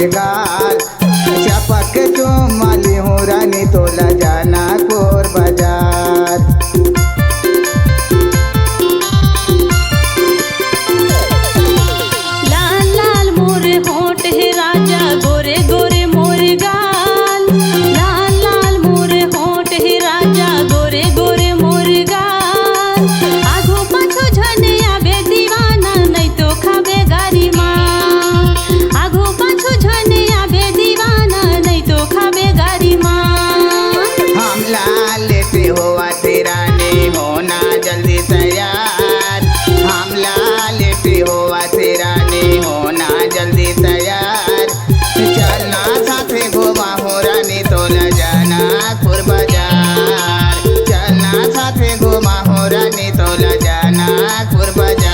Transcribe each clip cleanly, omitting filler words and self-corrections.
गोरे गाल, चपक के चुम्मा ली हूँ रानी तोला जाना कोर बाजार। लाल लाल मोरे होठ है राजा, गोरे गोरे मोरे गाल। लाल लाल मोरे होठ है राजा, गोरे गोरे मोरे गाल। आगो पाछो झने आबे दीवाना, नहीं तो खाबे गारी माँ। आगो पाछो झने आबे दीवाना, नहीं तो खाबे गारी माँ। हम लाल लेते हुआ तेरा ने होना जल्दी तैयार। हम लाल लेते हुआ तेरा ने होना जल्दी तैयार। चलना साथे घुमा हो रानी तोला जाना खुर बाजार। चलना साथे घुमा हो रानी तोला जाना खुर बाजार।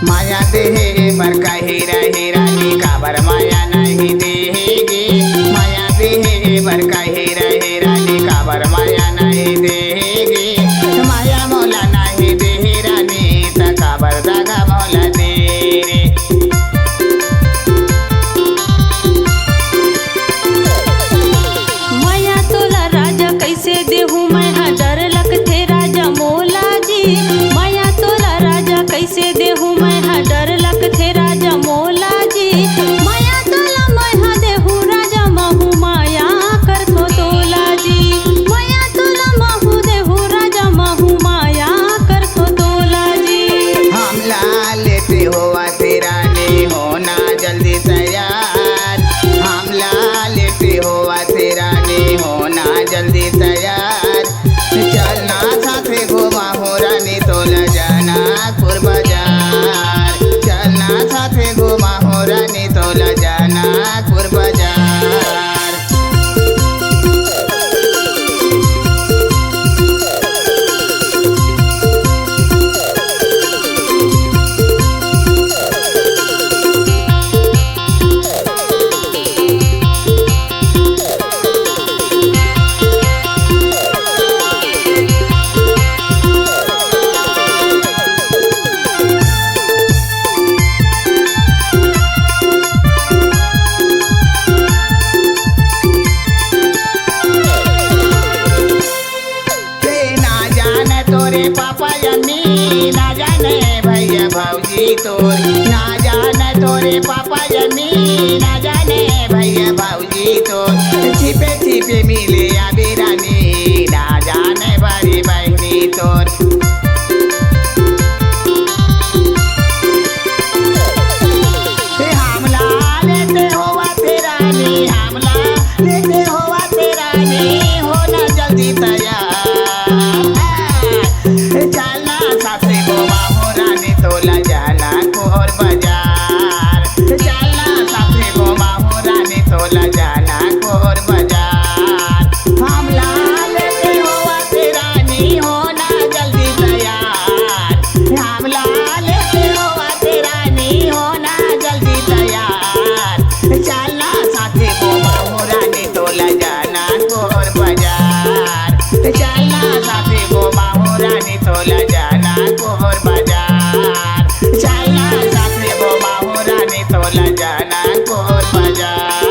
माया देहे पर का हीरा हीरा नी काबर माया नहीं देगी। माया देहे पर का हीरा हीरा नी काबर माया नहीं देगी। माया मौला नहीं देही रानी त काबर दागा मौला दे रे। माया तोला राजा कैसे देहूँ मैं, हाँ डर लगथे राजा मोला जी। माया तोला राजा कैसे देहूँ मैं, हाँ डर लगथे राजा मोला जी। माया तोला मैं हाँ देहूँ राजा महू माया करथो तोला जी। माया तोला महू देहूँ राजा महू माया करथो तोला जी। हम लाल लेते हुआ तेरा ने होना जल्दी तैयार। हम लाल लेते हुआ तेरा ने होना जल्दी तैयार। चलना साथे घुमा हो रानी तोला जाना खुर बाजार। चलना साथे घुमा हो रानी तोला जाना खुर बाजार। तोरे पापा जमी ना जाने भैया भाऊजी तोर। ना जाने तोरे पापा जमी ना जाने भैया भाऊजी तोर। छिपे छिपे मिले आबे रानी ना जाने बड़ी बहनी तोर। हमला लेते हुआ तेरा नी, हमला लेते हुआ तेरा नी होना जल्दी तैयार। चलना साथे घुमा हो रानी तोला जाना कोर बाजार। चलना साथे घुमा हो रानी तोला जाना कोर बाजार। हम लाल लेते हुआ तेरा नी होना जल्दी तैयार। हम लाल लेते हुआ तेरा नी होना जल्दी तैयार। चलना साथे घुमा हो रानी तोला जाना कोर बाजार। चलना साथे घुमा हो रानी तोला जाना कोर बाजार। चलना साथे घुमा हो रानी तोला जाना कोर बाजार।